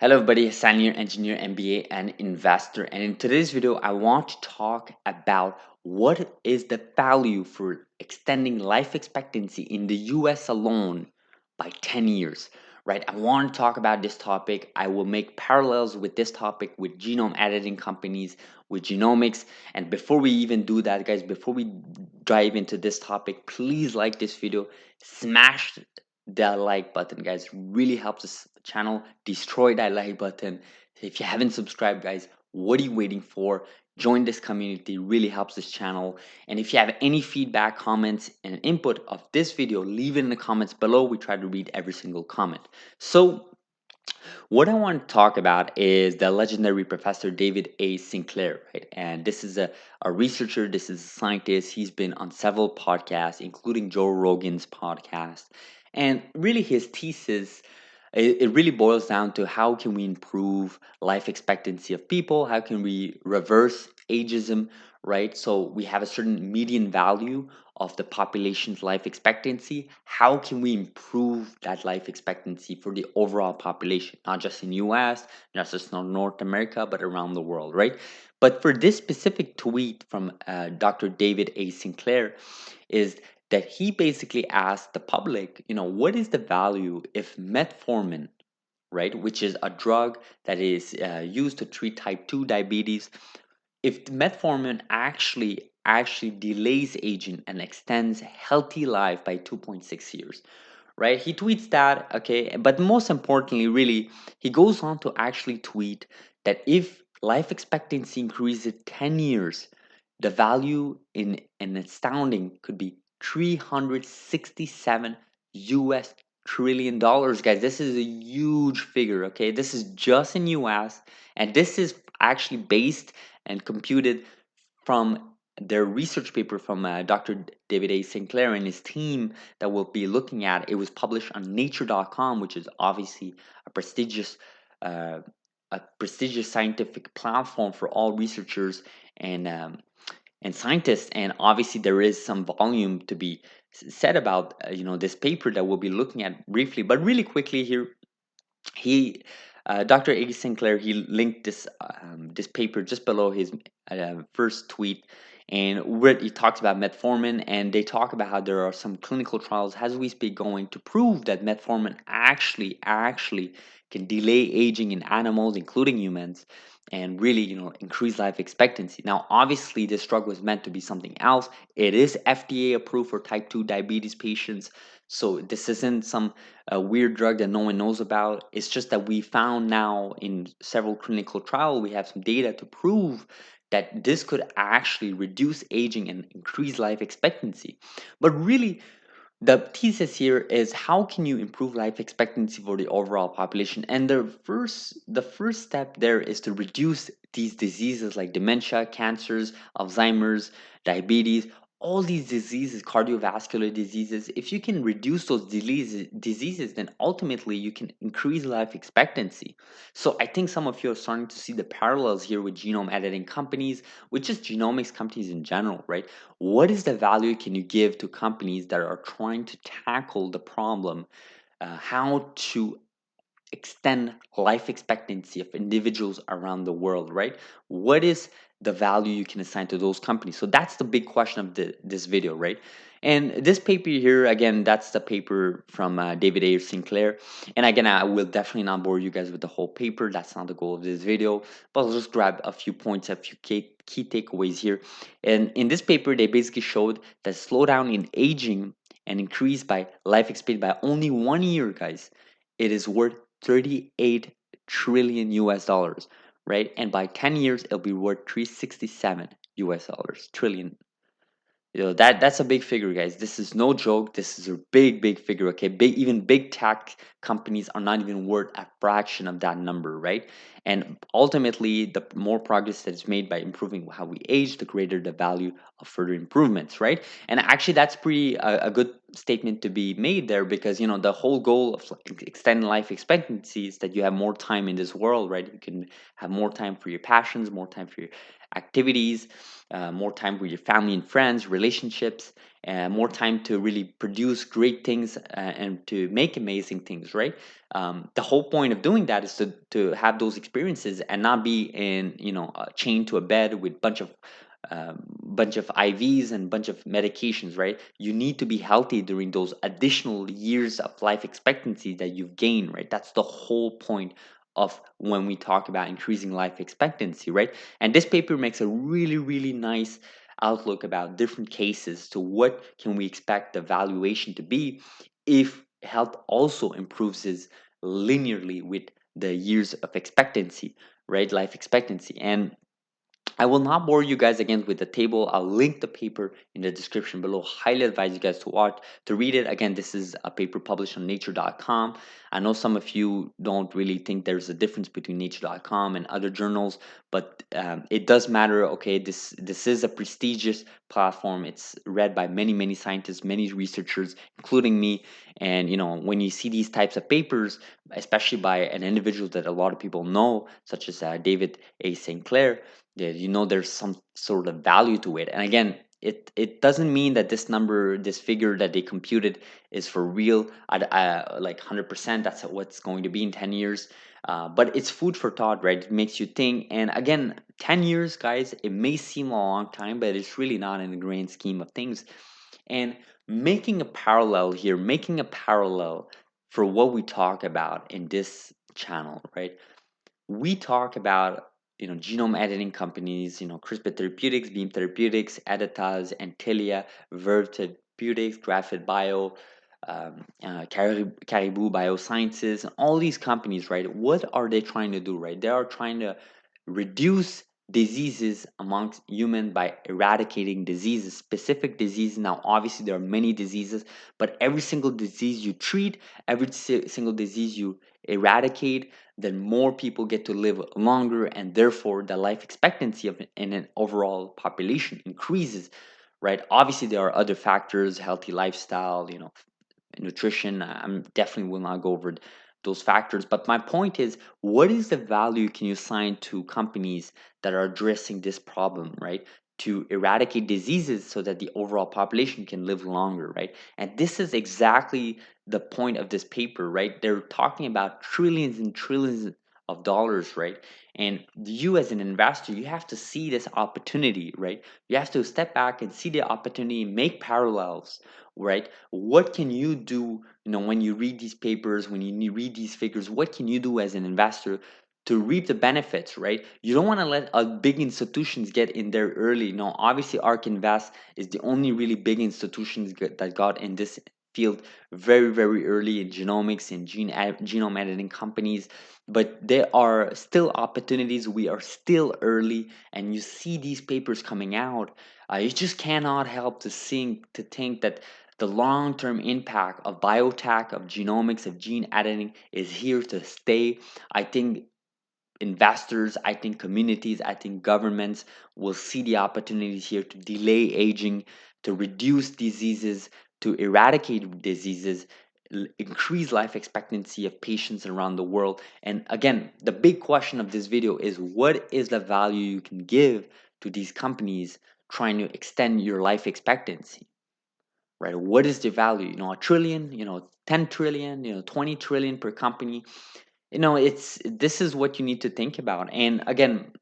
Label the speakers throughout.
Speaker 1: Hello everybody, Hassan here, engineer, MBA, and investor. And in today's video, I want to talk about what is the value for extending life expectancy in the US alone by 10 years, right? I want to talk about this topic. I will make parallels with this topic with genome editing companies, with genomics. And before we even do that, guys, before we dive into this topic, please like this video, smash that like button, guys. Really helps this channel. Destroy that like button. If you haven't subscribed, guys, what are you waiting for? Join this community. Really helps this channel. And if you have any feedback, comments, and input of this video, leave it in the comments below. We try to read every single comment. So what I want to talk about is the legendary professor David A. Sinclair, right? And this is a researcher, this is a scientist. He's been on several podcasts, including Joe Rogan's podcast. And really his thesis, it really boils down to how can we improve life expectancy of people? How can we reverse ageism, right? So we have a certain median value of the population's life expectancy. How can we improve that life expectancy for the overall population, not just in US, not just in North America, but around the world, right? But for this specific tweet from Dr. David A. Sinclair is that he basically asked the public, what is the value if metformin, right, which is a drug that is used to treat type 2 diabetes, if metformin actually delays aging and extends healthy life by 2.6 years, right? He tweets that, okay, but most importantly, really, he goes on to actually tweet that if life expectancy increases 10 years, the value in an astounding could be 367 US trillion dollars, guys. This is a huge figure, okay? This is just in US, and this is actually based and computed from their research paper from Dr. David A. Sinclair and his team that we'll be looking at. It was published on nature.com, which is obviously a prestigious uh, scientific platform for all researchers and um, and scientists. And obviously there is some volume to be said about this paper that we'll be looking at briefly, but really quickly here. He Dr. A. Sinclair, he linked this paper just below his first tweet, and where he talks about metformin, and they talk about how there are some clinical trials as we speak going to prove that metformin actually can delay aging in animals, including humans, and really increase life expectancy. Now, obviously, this drug was meant to be something else. It is FDA approved for type 2 diabetes patients, so this isn't some a weird drug that no one knows about. It's just that we found now in several clinical trials, we have some data to prove that this could actually reduce aging and increase life expectancy. But really, the thesis here is how can you improve life expectancy for the overall population? And the first step there is to reduce these diseases like dementia, cancers, Alzheimer's, diabetes, all these diseases, cardiovascular diseases. If you can reduce those diseases, then ultimately you can increase life expectancy. So I think some of you are starting to see the parallels here with genome editing companies, with just genomics companies in general, right? What is the value can you give to companies that are trying to tackle the problem, how to extend life expectancy of individuals around the world, right? What is the value you can assign to those companies? So that's the big question of this video, right? And this paper here, again, that's the paper from David A. Sinclair. And again, I will definitely not bore you guys with the whole paper. That's not the goal of this video. But I'll just grab a few points, a few key takeaways here. And in this paper, they basically showed that slowdown in aging and increase by life expectancy by only 1 year, guys, it is worth 38 trillion US dollars, right? And by 10 years, it'll be worth 367 US dollars, trillion. That's a big figure, guys. This is no joke. This is a big figure. Okay, even big tech companies are not even worth a fraction of that number, right? And ultimately, the more progress that is made by improving how we age, the greater the value of further improvements, right? And actually, that's pretty a good statement to be made there, because the whole goal of extending life expectancy is that you have more time in this world, right? You can have more time for your passions, more time for your activities, more time with your family and friends, relationships, more time to really produce great things, and to make amazing things, right? The whole point of doing that is to have those experiences and not be in chained to a bed with bunch of IVs and bunch of medications, right? You need to be healthy during those additional years of life expectancy that you've gained, right? That's the whole point of when we talk about increasing life expectancy, right? And this paper makes a really, really nice outlook about different cases to what can we expect the valuation to be if health also improves linearly with the years of expectancy, right? Life expectancy. And I will not bore you guys again with the table. I'll link the paper in the description below. Highly advise you guys to read it. Again, this is a paper published on nature.com. I know some of you don't really think there's a difference between nature.com and other journals, but it does matter. Okay, this is a prestigious platform. It's read by many, many scientists, many researchers, including me. And when you see these types of papers, especially by an individual that a lot of people know, such as David A. St. Clair, yeah, there's some sort of value to it. And again, it doesn't mean that this figure that they computed is for real at like 100%. That's what's going to be in 10 years. But it's food for thought, right? It makes you think. And again, 10 years, guys, it may seem a long time, but it's really not in the grand scheme of things. And making a parallel for what we talk about in this channel, right? We talk about genome editing companies, CRISPR Therapeutics, Beam Therapeutics, Editas, Antilia, Verve Therapeutics, Graphite Bio, Caribou Biosciences, and all these companies, right? What are they trying to do, right? They are trying to reduce diseases amongst humans by eradicating diseases, specific diseases. Now, obviously, there are many diseases, but every single disease you treat, every single disease you eradicate, then more people get to live longer, and therefore the life expectancy in an overall population increases, right? Obviously, there are other factors, healthy lifestyle, nutrition. I'm definitely will not go over those factors, but my point is, what is the value can you assign to companies that are addressing this problem, right? To eradicate diseases so that the overall population can live longer, right? And this is exactly the point of this paper, right? They're talking about trillions and trillions of dollars, right? And you as an investor, you have to see this opportunity, right? You have to step back and see the opportunity, make parallels, right? What can you do, when you read these papers, when you read these figures, what can you do as an investor to reap the benefits, right? You don't want to let big institutions get in there early. No, obviously ARK Invest is the only really big institutions that got in this field very, very early in genomics and genome editing companies. But there are still opportunities. We are still early, and you see these papers coming out. You just cannot help to think that the long-term impact of biotech, of genomics, of gene editing is here to stay. I think investors, I think communities, I think governments will see the opportunities here to delay aging, to reduce diseases, to eradicate diseases, increase life expectancy of patients around the world. And again, the big question of this video is, what is the value you can give to these companies trying to extend your life expectancy? Right? What is the value? A trillion, 10 trillion, 20 trillion per company. It's this is what you need to think about. And again,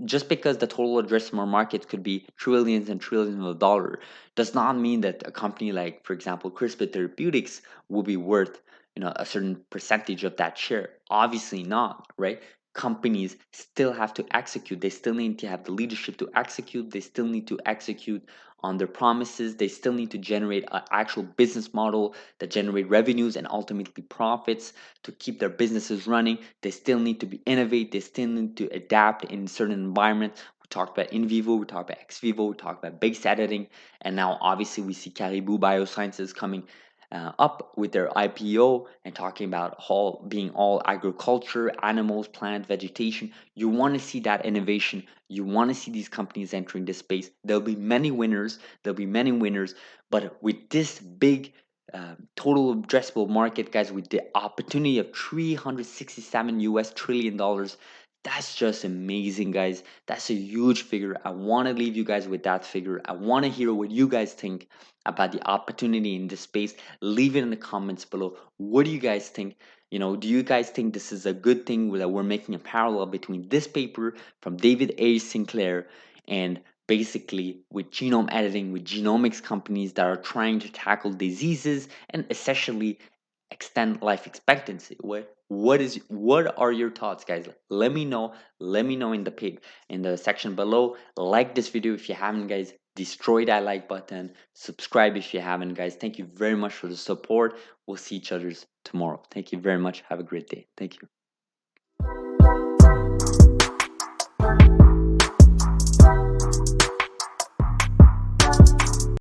Speaker 1: just because the total addressable market could be trillions and trillions of dollars does not mean that a company like, for example, CRISPR Therapeutics will be worth a certain percentage of that share. Obviously not, right? Companies still have to execute. They still need to have the leadership to execute. They still need to execute on their promises. They still need to generate an actual business model that generate revenues and ultimately profits to keep their businesses running. They still need to be innovate. They still need to adapt in certain environments. We talked about in vivo, we talked about ex vivo, we talked about base editing, and now obviously we see Caribou Biosciences coming up with their IPO and talking about being all agriculture, animals, plant, vegetation. You want to see that innovation. You want to see these companies entering this space. There'll be many winners. There'll be many winners, but with this big total addressable market, guys, with the opportunity of 367 US trillion dollars. That's just amazing, guys. That's a huge figure. I want to leave you guys with that figure. I want to hear what you guys think about the opportunity in this space. Leave it in the comments below. What do you guys think? Do you guys think this is a good thing that we're making a parallel between this paper from David A. Sinclair and basically with genome editing, with genomics companies that are trying to tackle diseases and essentially extend life expectancy? What are your thoughts, guys? Let me know. Let me know in the in the section below. Like this video if you haven't, guys. Destroy that like button. Subscribe if you haven't, guys. Thank you very much for the support. We'll see each other tomorrow. Thank you very much. Have a great day. Thank you.